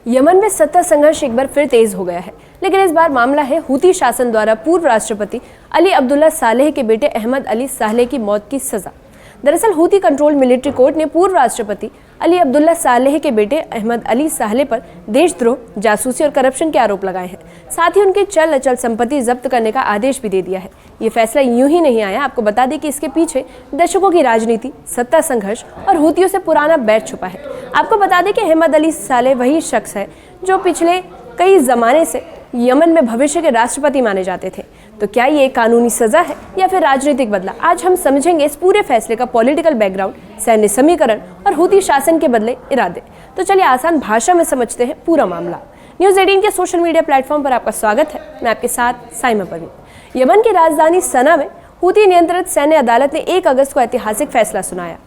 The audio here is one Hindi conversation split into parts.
यमन में सत्ता संघर्ष एक बार फिर तेज हो गया है, लेकिन इस बार मामला है हूती शासन द्वारा पूर्व राष्ट्रपति अली अब्दुल्ला सालेह के बेटे अहमद अली सालेह की मौत की सजा। दरअसल हूती कंट्रोल मिलिट्री कोर्ट ने पूर्व राष्ट्रपति अली अब्दुल्ला सालेह के बेटे अहमद अली सालेह पर देशद्रोह, जासूसी और करप्शन के आरोप लगाए हैं। साथ ही उनकी चल अचल संपत्ति जब्त करने का आदेश भी दे दिया है। ये फैसला यूं ही नहीं आया, आपको बता दें कि इसके पीछे दशकों की राजनीति, सत्ता संघर्ष और हूतियों से पुराना बैर छुपा है। आपको बता दें कि अहमद अली सालेह वही शख्स है जो पिछले कई जमाने से यमन में भविष्य के राष्ट्रपति माने जाते थे। तो क्या ये कानूनी सजा है या फिर राजनीतिक बदला? आज हम समझेंगे इस पूरे फैसले का पॉलिटिकल बैकग्राउंड, सैन्य समीकरण और हूती शासन के बदले इरादे। तो चलिए आसान भाषा में समझते हैं पूरा मामला। न्यूज़ 18 के सोशल मीडिया प्लेटफॉर्म पर आपका स्वागत है। मैं आपके साथ साइमा परवीन। यमन की राजधानी सना में हूती नियंत्रित सैन्य अदालत ने 1 अगस्त को ऐतिहासिक फैसला सुनाया।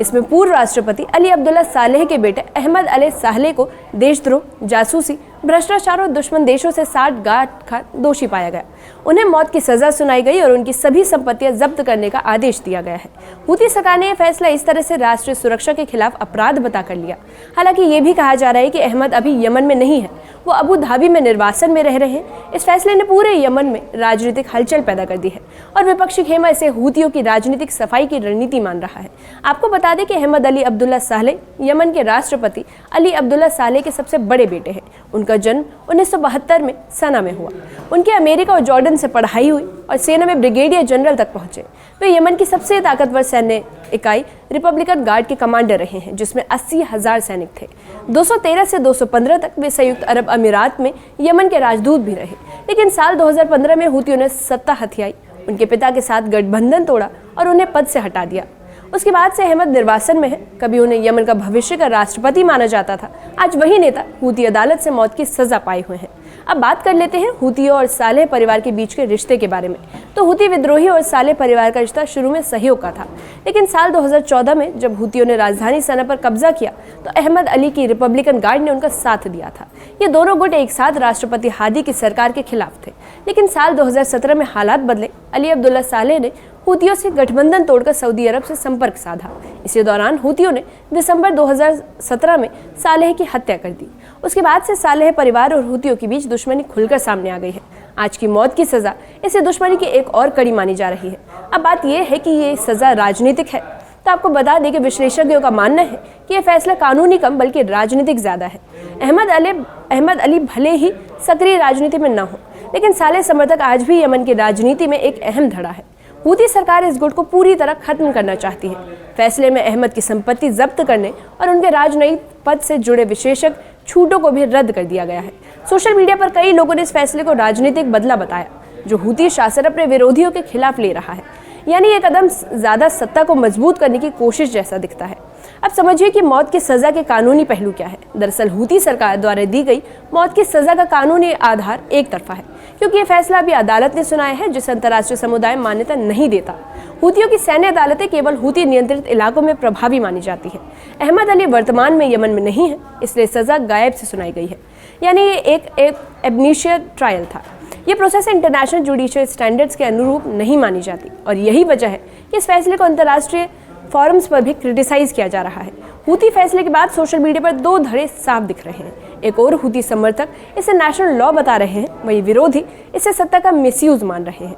इसमें पूर्व राष्ट्रपति अली अब्दुल्ला सालेह के बेटे अहमद अली सालेह को देशद्रोह, जासूसी, भ्रष्टाचार और दुश्मन देशों से साठगांठ का दोषी पाया गया। उन्हें मौत की सजा सुनाई गई और उनकी सभी संपत्तियां जब्त करने का आदेश दिया गया है। हूती सरकार ने यह फैसला इस तरह से राष्ट्रीय सुरक्षा के खिलाफ अपराध बताकर लिया। हालांकि ये भी कहा जा रहा है कि अहमद अभी यमन में नहीं है, वो अबू धाबी में निर्वासन में रह रहे हैं। इस फैसले ने पूरे यमन में राजनीतिक हलचल पैदा कर दी है और विपक्षी खेमा इसे हूतियों की राजनीतिक सफाई की रणनीति मान रहा है। आपको बता दें कि अहमद अली अब्दुल्ला सालेह यमन के राष्ट्रपति अली अब्दुल्ला सालेह के सबसे बड़े बेटे हैं। उनका जन्म 1972 में सना में हुआ। उनकी अमेरिका और जॉर्डन से पढ़ाई हुई और सेना में ब्रिगेडियर जनरल तक पहुंचे। वे यमन की सबसे ताकतवर सैन्य इकाई रिपब्लिकन गार्ड के कमांडर रहे हैं, जिसमें 80,000 सैनिक थे। 213 से 215 तक वे संयुक्त अरब अमीरात में यमन के राजदूत भी रहे। लेकिन साल 2015 में हूतियों ने सत्ता हथियाई, उनके पिता के साथ गठबंधन तोड़ा और उन्हें पद से हटा दिया। उसके बाद से अहमद निर्वासन में है। कभी उन्हें यमन का भविष्य का राष्ट्रपति माना जाता था, आज वही नेता हूती अदालत से मौत की सजा पाए हुए हैं। अब बात कर लेते हैं हूतियों और सालेह परिवार के बीच के रिश्ते के बारे में। तो हूती विद्रोही और सालेह परिवार का रिश्ता शुरू में सहयोग का था, लेकिन साल 2014 में जब हूतियों ने राजधानी सना पर कब्जा किया तो अहमद अली की रिपब्लिकन गार्ड ने उनका साथ दिया था। ये दोनों गुट एक साथ राष्ट्रपति हादी की सरकार के खिलाफ थे। लेकिन साल 2017 में हालात बदले। अली अब्दुल्ला सालेह ने हूतियों से गठबंधन तोड़कर सऊदी अरब से संपर्क साधा। इसी दौरान हूतियों ने दिसंबर 2017 में सालेह की हत्या कर दी। उसके बाद से सालेह परिवार और हूतियों के बीच दुश्मनी खुलकर सामने आ गई है। आज की मौत की सजा इसे दुश्मनी की एक और कड़ी मानी जा रही है। अब बात यह है कि ये सजा राजनीतिक है, तो आपको बता दें कि विश्लेषकों का मानना है कि यह फैसला कानूनी कम बल्कि राजनीतिक ज्यादा है। अहमद अली भले ही सक्रिय राजनीति में न हो, लेकिन सालेह समर्थक आज भी यमन की राजनीति में एक अहम धड़ा है। हूती सरकार इस गुट को पूरी तरह खत्म करना चाहती है। फैसले में अहमद की संपत्ति जब्त करने और उनके राजनयिक पद से जुड़े विशेषक छूटों को भी रद्द कर दिया गया है। सोशल मीडिया पर कई लोगों ने इस फैसले को राजनीतिक बदला बताया, जो हूती शासन अपने विरोधियों के खिलाफ ले रहा है। यानी ये कदम ज्यादा सत्ता को मजबूत करने की कोशिश जैसा दिखता है। अब समझिए कि मौत की सजा के कानूनी पहलू क्या है। दरअसल हूती सरकार द्वारा दी गई मौत की सजा का कानूनी आधार एक तरफा है, क्योंकि ये फैसला अभी अदालत ने सुनाया है, जिसे अंतर्राष्ट्रीय समुदाय मान्यता नहीं देता। हूतियों की सैन्य अदालतें केवल हूती नियंत्रित इलाकों में प्रभावी मानी जाती है। अहमद अली वर्तमान में यमन में नहीं है, इसलिए सजा गायब से सुनाई गई है। यानी ये एक एबनीशिया ट्रायल था। ये प्रोसेस इंटरनेशनल जुडिशियल स्टैंडर्ड्स के अनुरूप नहीं मानी जाती और यही वजह है कि इस फैसले को अंतर्राष्ट्रीय फोरम्स पर भी क्रिटिसाइज किया जा रहा है। हूती फैसले के बाद सोशल मीडिया पर 2 धड़े साफ दिख रहे हैं। एक और हूती समर्थक इसे नेशनल लॉ बता रहे हैं, वही विरोधी इसे सत्ता का मिसयूज मान रहे हैं।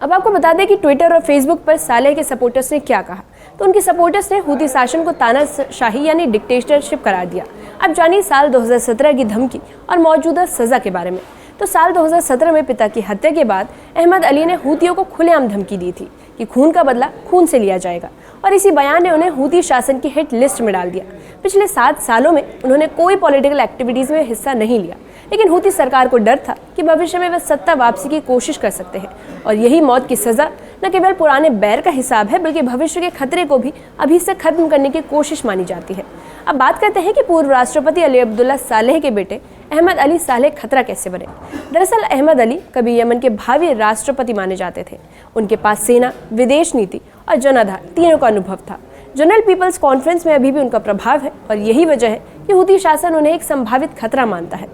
अब आपको बता दें कि ट्विटर और फेसबुक पर सालेह के सपोर्टर्स ने क्या कहा। तो उनके सपोर्टर्स ने हूती शासन को तानाशाही यानी डिक्टेटरशिप करार दिया। अब जानिए साल 2017 की धमकी और मौजूदा सजा के बारे में। तो साल 2017 में पिता की हत्या के बाद अहमद अली ने हूतियों को खुलेआम धमकी दी थी कि खून का बदला खून से लिया जाएगा, और इसी बयान ने उन्हें हूती शासन की हिट लिस्ट में डाल दिया। पिछले 7 सालों में उन्होंने कोई पॉलिटिकल एक्टिविटीज में हिस्सा नहीं लिया, लेकिन हूती सरकार को डर था कि भविष्य में वे सत्ता वापसी की कोशिश कर सकते हैं। और यही मौत की सजा न केवल पुराने बैर का हिसाब है, बल्कि भविष्य के खतरे को भी अभी से खत्म करने की कोशिश मानी जाती है। अब बात करते हैं कि पूर्व राष्ट्रपति अली अब्दुल्ला सालेह के बेटे अहमद अली सालेह खतरा कैसे बने। दरअसल अहमद अली कभी यमन के भावी राष्ट्रपति माने जाते थे। उनके पास सेना, विदेश नीति और जनाधार तीनों का अनुभव था। जनरल पीपल्स कॉन्फ्रेंस में अभी भी उनका प्रभाव है और यही वजह है कि हूती शासन उन्हें एक संभावित खतरा मानता है।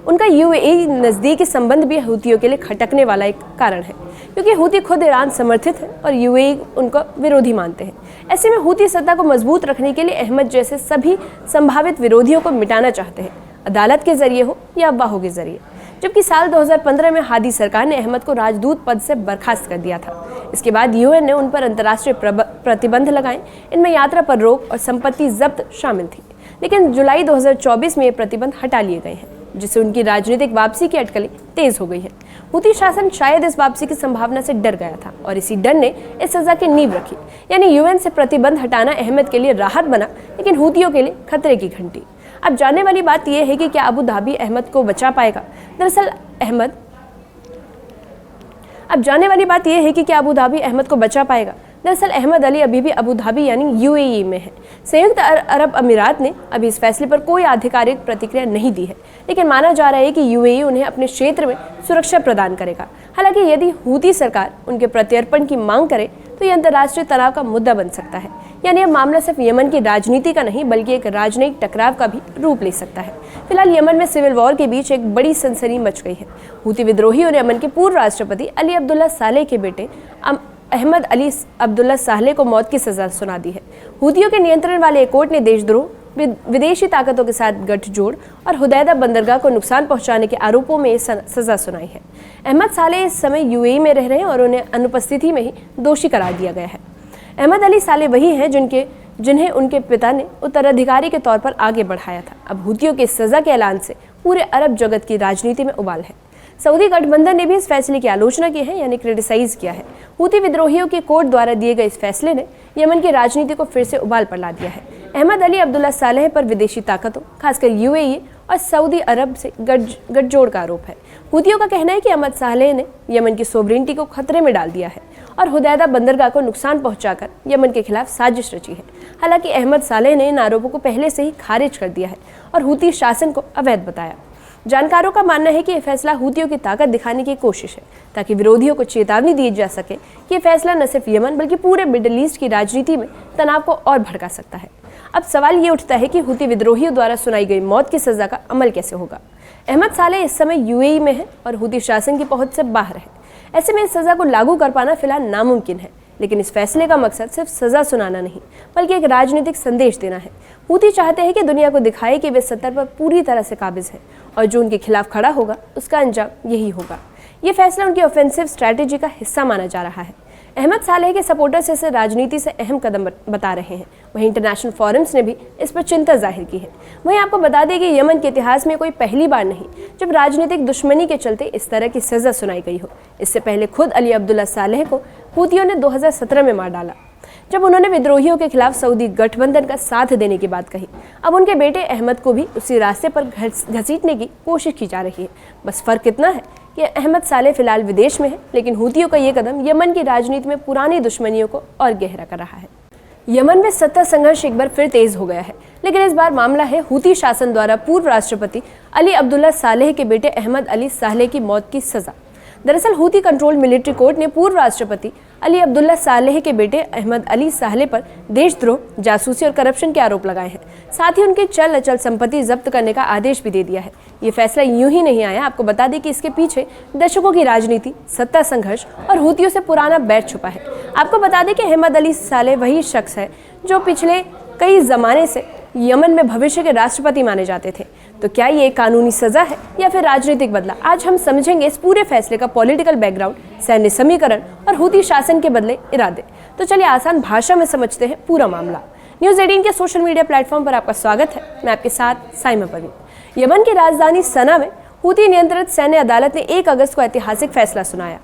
उनका यूएई नज़दीकी संबंध भी हूतियों के लिए खटकने वाला एक कारण है, क्योंकि हूती खुद ईरान समर्थित है और यूएई उनका विरोधी मानते हैं। ऐसे में हूती सत्ता को मजबूत रखने के लिए अहमद जैसे सभी संभावित विरोधियों को मिटाना चाहते हैं। अदालत के जरिए हो या अफवाहों के जरिए। जबकि साल 2015 में हादी सरकार ने अहमद को राजदूत पद से बर्खास्त कर दिया था। इसके बाद यूएन ने उन पर अंतर्राष्ट्रीय प्रतिबंध लगाए। इनमें यात्रा पर रोक और संपत्ति जब्त शामिल थी। लेकिन जुलाई 2024 में ये प्रतिबंध हटा लिए गए हैं, जिससे उनकी राजनीतिक वापसी की अटकलें तेज हो गई हैं। हूती शासन शायद इस वापसी की संभावना से डर गया था और इसी डर ने इस सजा की नींव रखी। यानी यूएन से प्रतिबंध हटाना अहमद के लिए राहत बना, लेकिन हूतियों के लिए खतरे की घंटी। अब जानने वाली बात यह है कि क्या अबू धाबी अहमद को बचा पाएगा। दरअसल अहमद अली अभी भी अबू धाबी यानी यूएई में है। संयुक्त अरब अमीरात ने अभी इस फैसले पर कोई आधिकारिक प्रतिक्रिया नहीं दी है, लेकिन माना जा रहा है कि यूएई उन्हें अपने क्षेत्र में सुरक्षा प्रदान करेगा। हालांकि यदि हूती सरकार उनके प्रत्यर्पण की मांग करे तो यह अंतर्राष्ट्रीय तनाव का मुद्दा बन सकता है। यानी अब मामला सिर्फ यमन की राजनीति का नहीं बल्कि एक राजनयिक टकराव का भी रूप ले सकता है। फिलहाल यमन में सिविल वॉर के बीच एक बड़ी सनसनी मच गई है। हूती विद्रोहियों ने यमन के पूर्व राष्ट्रपति अली अब्दुल्ला सालेह के बेटे अहमद अली अब्दुल्ला सालेह को मौत की सजा सुना दी है। हूतियों के नियंत्रण वाले एक कोर्ट ने देशद्रोह, विदेशी ताकतों के साथ गठजोड़ और हुदैदा बंदरगाह को नुकसान पहुंचाने के आरोपों में सजा सुनाई है। अहमद सालेह इस समय यूएई में रह रहे हैं और उन्हें अनुपस्थिति में ही दोषी करार दिया गया है। अहमद अली सालेह वही हैं जिन्हें उनके पिता ने उत्तराधिकारी के तौर पर आगे बढ़ाया था। अब हूतियों की सजा के ऐलान से पूरे अरब जगत की राजनीति में उबाल है। सऊदी गठबंधन ने भी इस फैसले की आलोचना की है, यानी क्रिटिसाइज किया है। हूती विद्रोहियों के कोर्ट द्वारा दिए गए इस फैसले ने यमन की राजनीति को फिर से उबाल पर ला दिया है। अहमद अली अब्दुल्ला सालेह पर विदेशी ताकतों, खासकर यूएई और सऊदी अरब से गठजोड़ का आरोप है। हूतियों का कहना है कि अहमद सालेह ने यमन की सोवरेनिटी को खतरे में डाल दिया है और हुदैदा बंदरगाह को नुकसान पहुंचाकर यमन के खिलाफ साजिश रची है। हालांकि अहमद सालेह ने इन आरोपों को पहले से ही खारिज कर दिया है और हूती शासन को अवैध बताया। जानकारों का मानना है कि यह फैसला हूतियों की ताकत दिखाने की कोशिश है, ताकि विरोधियों को चेतावनी दी जा सके कि यह फैसला न सिर्फ यमन बल्कि पूरे मिडिल ईस्ट की राजनीति में तनाव को और भड़का सकता है। अब सवाल ये उठता है कि हूती विद्रोहियों द्वारा सुनाई गई मौत की सजा का अमल कैसे होगा। अहमद सालेह इस समय यूएई में है और हूती शासन की पहुंच से बाहर है। ऐसे में इस सजा को लागू कर पाना फिलहाल नामुमकिन है। लेकिन इस फैसले का मकसद सिर्फ सजा सुनाना नहीं बल्कि एक राजनीतिक संदेश देना है। हूती चाहते हैं कि दुनिया को दिखाए कि वे सत्ता पर पूरी तरह से काबिज है और जो उनके खिलाफ खड़ा होगा उसका अंजाम यही होगा। ये फैसला उनकी ऑफेंसिव स्ट्रैटेजी का हिस्सा माना जा रहा है। अहमद सालेह के सपोर्टर्स इसे राजनीति से अहम कदम बता रहे हैं। वहीं इंटरनेशनल फोरम्स ने भी इस पर चिंता जाहिर की है। वहीं आपको बता दें कि यमन के इतिहास में कोई पहली बार नहीं जब राजनीतिक दुश्मनी के चलते इस तरह की सजा सुनाई गई हो। इससे पहले खुद अली अब्दुल्ला सालेह को हूतियों ने 2017 में मार डाला, जब उन्होंने विद्रोहियों के खिलाफ सऊदी गठबंधन का साथ देने की बात कही। अब उनके बेटे अहमद को भी उसी रास्ते पर घसीटने की कोशिश की जा रही है। बस फर्क इतना है कि अहमद सालेह फिलहाल विदेश में है, लेकिन हूतियों का ये कदम यमन की राजनीति में पुरानी दुश्मनियों को और गहरा कर रहा है। यमन में सत्ता संघर्ष एक बार फिर तेज हो गया है, लेकिन इस बार मामला है हूती शासन द्वारा पूर्व राष्ट्रपति अली अब्दुल्ला सालेह के बेटे अहमद अली सालेह की मौत की सजा। दरअसल हूती कंट्रोल मिलिट्री कोर्ट ने पूर्व राष्ट्रपति अली अब्दुल्ला सालेह के बेटे अहमद अली सालेह पर देशद्रोह, जासूसी और करप्शन के आरोप लगाए हैं। साथ ही उनकी चल अचल संपत्ति जब्त करने का आदेश भी दे दिया है। ये फैसला यूं ही नहीं आया। आपको बता दें कि इसके पीछे दशकों की राजनीति, सत्ता संघर्ष और हूतियों से पुराना बैर छुपा है। आपको बता दें कि अहमद अली सालेह वही शख्स है जो पिछले कई जमाने से यमन में भविष्य के राष्ट्रपति माने जाते थे। तो क्या ये कानूनी सजा है या फिर राजनीतिक बदला? आज हम समझेंगे इस पूरे फैसले का पॉलिटिकल बैकग्राउंड, सैन्य समीकरण और हूती शासन के बदले इरादे। तो चलिए आसान भाषा में समझते हैं पूरा मामला। न्यूज़ 18 के सोशल मीडिया प्लेटफॉर्म पर आपका स्वागत है। मैं आपके साथ साइमा परवीन। यमन की राजधानी सना में हूती नियंत्रित सैन्य अदालत ने 1 अगस्त को ऐतिहासिक फैसला सुनाया।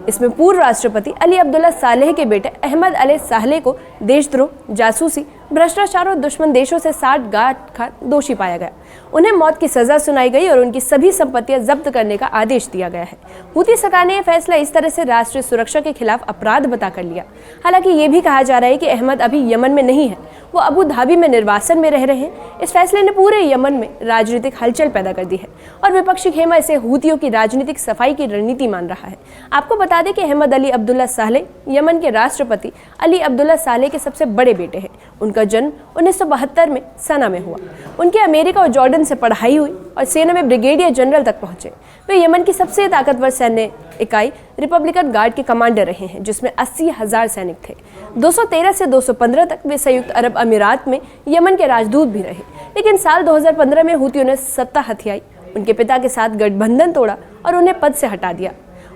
इसमें पूर्व राष्ट्रपति अली अब्दुल्ला सालेह के बेटे अहमद अली सालेह को देशद्रोह, जासूसी, भ्रष्टाचार और दुश्मन देशों से साठगांठ का दोषी पाया गया। उन्हें मौत की सजा सुनाई गई और उनकी सभी संपत्तियां जब्त करने का आदेश दिया गया है। हूती सरकार ने यह फैसला इस तरह से राष्ट्रीय सुरक्षा के खिलाफ अपराध बताकर लिया। हालांकि ये भी कहा जा रहा है कि अहमद अभी यमन में नहीं है, वो अबू धाबी में निर्वासन में रह रहे हैं। इस फैसले ने पूरे यमन में राजनीतिक हलचल पैदा कर दी है और विपक्षी खेमा इसे हूतियों की राजनीतिक सफाई की रणनीति मान रहा है। आपको बता दें कि अहमद अली अब्दुल्ला सालेह यमन के राष्ट्रपति अली अब्दुल्ला सालेह के सबसे बड़े बेटे हैं। उनका जन्म 1972 में सना में हुआ। उनके अमेरिका और जॉर्डन से पढ़ाई हुई और सेना में ब्रिगेडियर जनरल तक पहुंचे। वे यमन की सबसे ताकतवर सैन्य इकाई रिपब्लिकन गार्ड के कमांडर रहे हैं, जिसमें 80,000 सैनिक थे। 213 से 215 तक वे संयुक्त अरब अमीरात में यमन के राजदूत भी रहे। लेकिन साल 2015 में हूतियों ने सत्ता हथियाई, उनके पिता के साथ गठबंधन तोड़ा और उन्हें पद से हटा दिया।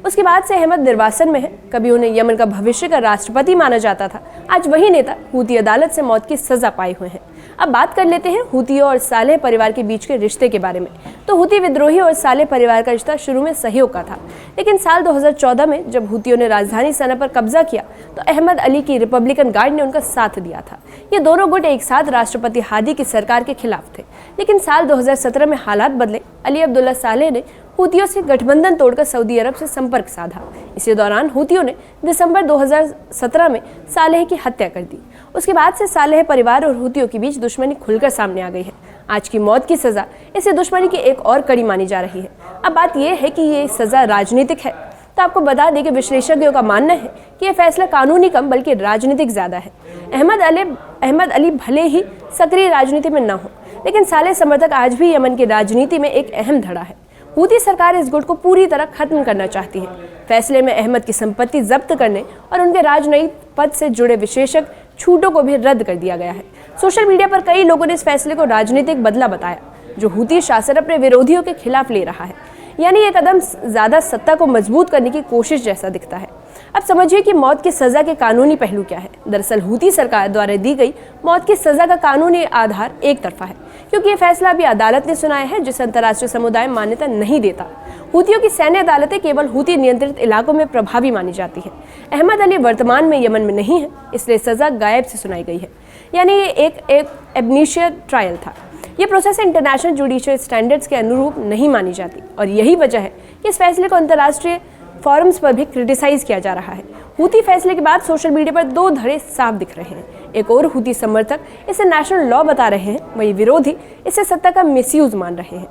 उसके बाद से अहमद निर्वासन में है। कभी उन्हें यमन का भविष्य का राष्ट्रपति माना जाता था, आज वही नेता हूती अदालत से मौत की सजा पाए हुए हैं। अब बात कर लेते हैं हूतियों और सालेह परिवार के बीच के रिश्ते के बारे में। तो हूती विद्रोही और सालेह परिवार का रिश्ता शुरू में सहयोग का था, लेकिन साल 2014 में जब हूतियों ने राजधानी सना पर कब्जा किया तो अहमद अली की रिपब्लिकन गार्ड ने उनका साथ दिया था। ये दोनों गुट एक साथ राष्ट्रपति हादी की सरकार के खिलाफ थे। लेकिन साल 2017 में हालात बदले। अली अब्दुल्ला सालेह ने हूतियों से गठबंधन तोड़कर सऊदी अरब से संपर्क साधा। इसी दौरान हूतियों ने दिसंबर 2017 में सालेह की हत्या कर दी। उसके बाद से सालेह परिवार और हूतियों के बीच दुश्मनी खुलकर सामने आ गई है। आज की मौत की सजा इसे दुश्मनी की एक और कड़ी मानी जा रही है। अब बात यह है कि ये सजा राजनीतिक है, तो आपको बता दें कि विश्लेषकों का मानना है कि यह फैसला कानूनी कम बल्कि राजनीतिक ज्यादा है। अहमद अली भले ही सक्रिय राजनीति में न हो, लेकिन सालेह समर्थक आज भी यमन की राजनीति में एक अहम धड़ा है। हूती सरकार इस गुट को पूरी तरह खत्म करना चाहती है। फैसले में अहमद की संपत्ति जब्त करने और उनके राजनयिक पद से जुड़े विशेषक छूटों को भी रद्द कर दिया गया है। सोशल मीडिया पर कई लोगों ने इस फैसले को राजनीतिक बदला बताया, जो हूती शासन अपने विरोधियों के खिलाफ ले रहा है। यानी ये कदम ज्यादा सत्ता को मजबूत करने की कोशिश जैसा दिखता है। अब समझिए कि मौत की सजा के कानूनी पहलू क्या है। दरअसल हूती सरकार द्वारा दी गई मौत की सजा का कानूनी आधार एक तरफा है, क्योंकि ये फैसला अभी अदालत ने सुनाया है, जिसे अंतर्राष्ट्रीय समुदाय मान्यता नहीं देता। हूतियों की सैन्य अदालतें केवल हूती नियंत्रित इलाकों में प्रभावी मानी जाती है। अहमद अली वर्तमान में यमन में नहीं है, इसलिए सजा गायब से सुनाई गई है। यानी ये एक एबनीशिया ट्रायल था। ये प्रोसेस इंटरनेशनल जुडिशियल स्टैंडर्ड्स के अनुरूप नहीं मानी जाती, और यही वजह है कि इस फैसले को अंतर्राष्ट्रीय फोरम्स पर भी क्रिटिसाइज किया जा रहा है। हूती फैसले के बाद सोशल मीडिया पर दो धड़े साफ दिख रहे हैं। एक और हूती समर्थक इसे नेशनल लॉ बता रहे हैं, वही विरोधी इसे सत्ता का मिसयूज मान रहे हैं।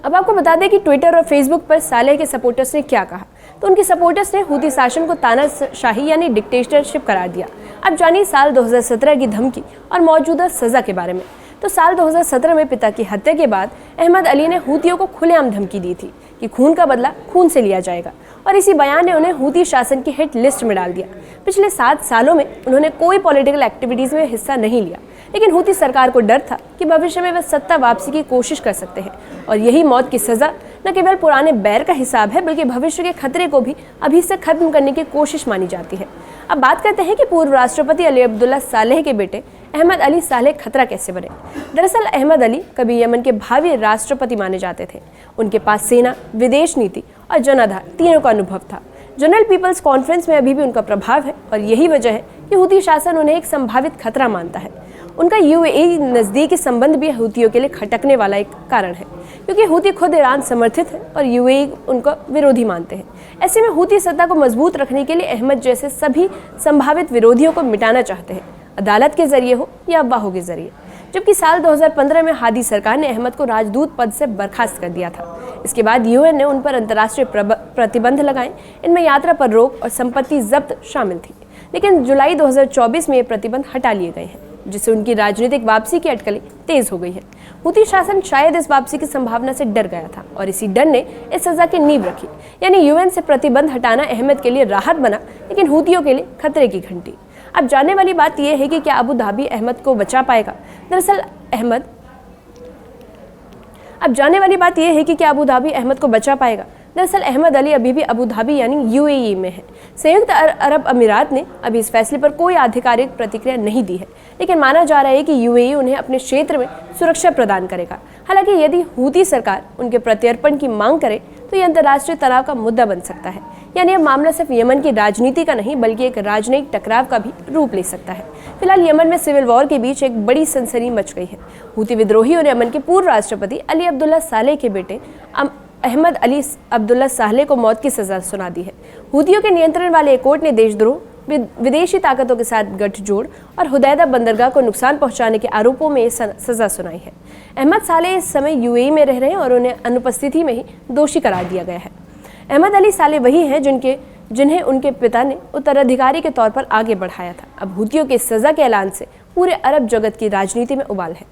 अब आपको बता दें कि ट्विटर और फेसबुक पर सालेह के सपोर्टर्स ने क्या कहा। तो उनके सपोर्टर्स ने हूती शासन को तानाशाही यानी डिक्टेटरशिप करार दिया। अब जानिए साल 2017 की धमकी और मौजूदा सजा के बारे में। तो साल 2017 में पिता की हत्या के बाद अहमद अली ने हूतियों को खुलेआम धमकी दी थी कि खून का बदला खून से लिया जाएगा, और इसी बयान ने उन्हें हूती शासन की हिट लिस्ट में डाल दिया। पिछले 7 सालों में उन्होंने कोई पॉलिटिकल एक्टिविटीज में हिस्सा नहीं लिया, लेकिन हूती सरकार को डर था कि भविष्य में वे सत्ता वापसी की कोशिश कर सकते हैं, और यही मौत की सजा न केवल पुराने बैर का हिसाब है, बल्कि भविष्य के खतरे को भी अभी से खत्म करने की कोशिश मानी जाती है। अब बात करते हैं कि पूर्व राष्ट्रपति अली अब्दुल्ला सालेह के बेटे अहमद अली सालेह खतरा कैसे बने। दरअसल अहमद अली कभी यमन के भावी राष्ट्रपति माने जाते थे। उनके पास सेना, विदेश नीति और जनाधार तीनों का अनुभव था। जनरल पीपल्स कॉन्फ्रेंस में अभी भी उनका प्रभाव है, और यही वजह है कि हूती शासन उन्हें एक संभावित खतरा मानता है। उनका यूएई नज़दीकी संबंध भी हूतियों के लिए खटकने वाला एक कारण है, क्योंकि हूती खुद ईरान समर्थित है और यूएई उनका विरोधी मानते हैं। ऐसे में हूती सत्ता को मजबूत रखने के लिए अहमद जैसे सभी संभावित विरोधियों को मिटाना चाहते हैं, अदालत के जरिए हो या अफवाहों के जरिए। जबकि साल 2015 में हादी सरकार ने अहमद को राजदूत पद से बर्खास्त कर दिया था। इसके बाद यूएन ने उन पर अंतर्राष्ट्रीय प्रतिबंध लगाए। इनमें यात्रा पर रोक और संपत्ति जब्त शामिल थी। लेकिन जुलाई 2024 में ये प्रतिबंध हटा लिए गए हैं, जिससे उनकी राजनीतिक वापसी की अटकलें तेज हो गई है। हूती शासन शायद इस वापसी की संभावना से डर गया था, और इसी डर ने इस सजा की नींव रखी। यानी यूएन से प्रतिबंध हटाना अहमद के लिए राहत बना, लेकिन हूतियों के लिए खतरे की घंटी। अब जानने वाली बात यह है कि क्या अबू धाबी अहमद को बचा पाएगा। दरअसल अहमद अली अभी भी अबू धाबी यानी यूएई में है। संयुक्त अरब अमीरात ने अभी इस फैसले पर कोई आधिकारिक प्रतिक्रिया नहीं दी है, लेकिन माना जा रहा है कि यूएई उन्हें अपने क्षेत्र में सुरक्षा प्रदान करेगा। हालांकि यदि हूती सरकार उनके प्रत्यर्पण की मांग करे तो यह अंतर्राष्ट्रीय तनाव का मुद्दा बन सकता है। यानी अब मामला सिर्फ यमन की राजनीति का नहीं, बल्कि एक राजनयिक टकराव का भी रूप ले सकता है। फिलहाल यमन में सिविल वॉर के बीच एक बड़ी सनसनी मच गई है। हूती विद्रोहियों ने यमन के पूर्व राष्ट्रपति अली अब्दुल्ला सालेह के बेटे अहमद अली अब्दुल्ला सालेह को मौत की सजा सुना दी है। हूतियों के नियंत्रण वाले एक कोर्ट ने देशद्रोह, विदेशी ताकतों के साथ गठजोड़ और हुदैदा बंदरगाह को नुकसान पहुंचाने के आरोपों में सजा सुनाई है। अहमद सालेह इस समय यूएई में रह रहे हैं और उन्हें अनुपस्थिति में ही दोषी करार दिया गया है। अहमद अली सालेह वही हैं जिन्हें उनके पिता ने उत्तराधिकारी के तौर पर आगे बढ़ाया था। अब हूतियों की सजा के ऐलान से पूरे अरब जगत की राजनीति में उबाल है।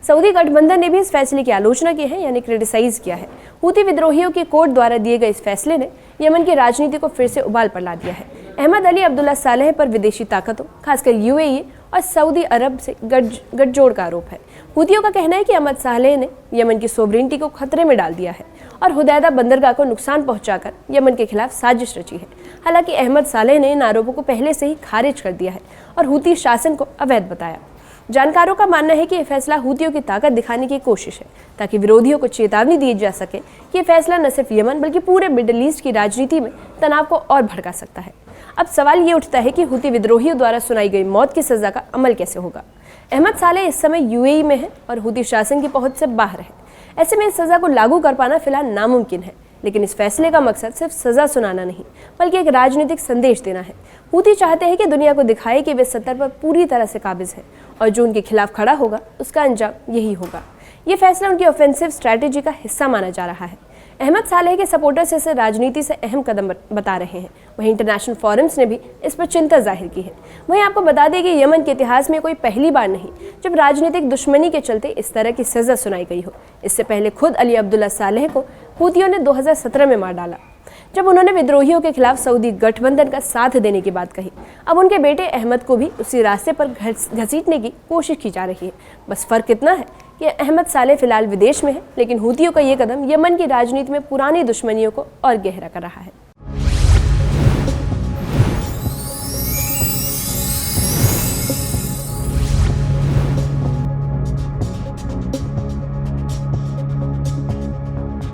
सऊदी गठबंधन ने भी इस फैसले की आलोचना की है, यानी क्रिटिसाइज किया है। हूती विद्रोहियों के कोर्ट द्वारा दिए गए इस फैसले ने यमन की राजनीति को फिर से उबाल पर ला दिया है। अहमद अली अब्दुल्ला सालेह पर विदेशी ताकतों, खासकर यूएई और सऊदी अरब से गठजोड़ का आरोप है। हूतियों का कहना है कि अहमद सालेह ने यमन की सोवरेनिटी को खतरे में डाल दिया है और हुदैदा बंदरगाह को नुकसान पहुंचाकर यमन के खिलाफ साजिश रची है। हालांकि अहमद सालेह ने इन आरोपों को पहले से ही खारिज कर दिया है और हूती शासन को अवैध बताया। जानकारों का मानना है कि यह फैसला हूतियों की ताकत दिखाने की कोशिश है, ताकि विरोधियों को चेतावनी दी जा सके कि यह फैसला न सिर्फ यमन बल्कि पूरे मिडिल ईस्ट की राजनीति में तनाव को और भड़का सकता है। अब सवाल ये उठता है कि हूती विद्रोहियों द्वारा सुनाई गई मौत की सजा का अमल कैसे होगा। अहमद सालेह इस समय यूएई में है और हूती शासन की पहुंच से बाहर है। ऐसे में इस सजा को लागू कर पाना फिलहाल नामुमकिन है, लेकिन इस फैसले का मकसद सिर्फ सजा सुनाना नहीं बल्कि एक राजनीतिक संदेश देना है। हूती चाहते हैं कि दुनिया को दिखाए कि वे सत्तर पर पूरी तरह से काबिज हैं और जो उनके खिलाफ खड़ा होगा उसका अंजाम यही होगा। ये फैसला उनकी ऑफेंसिव स्ट्रैटेजी का हिस्सा माना जा रहा है। अहमद सालेह के सपोर्टर्स इसे राजनीति से अहम कदम बता रहे हैं। वहीं इंटरनेशनल फोरम्स ने भी इस पर चिंता जाहिर की है। वहीं आपको बता दें कि यमन के इतिहास में कोई पहली बार नहीं जब राजनीतिक दुश्मनी के चलते इस तरह की सजा सुनाई गई हो। इससे पहले खुद अली अब्दुल्ला सालेह को हूतियों ने 2017 में मार डाला, जब उन्होंने विद्रोहियों के खिलाफ सऊदी गठबंधन का साथ देने की बात कही। अब उनके बेटे अहमद को भी उसी रास्ते पर घसीटने की कोशिश की जा रही है। बस फर्क इतना है कि अहमद सालेह फिलहाल विदेश में है, लेकिन हूतियों का ये कदम यमन की राजनीति में पुरानी दुश्मनियों को और गहरा कर रहा है।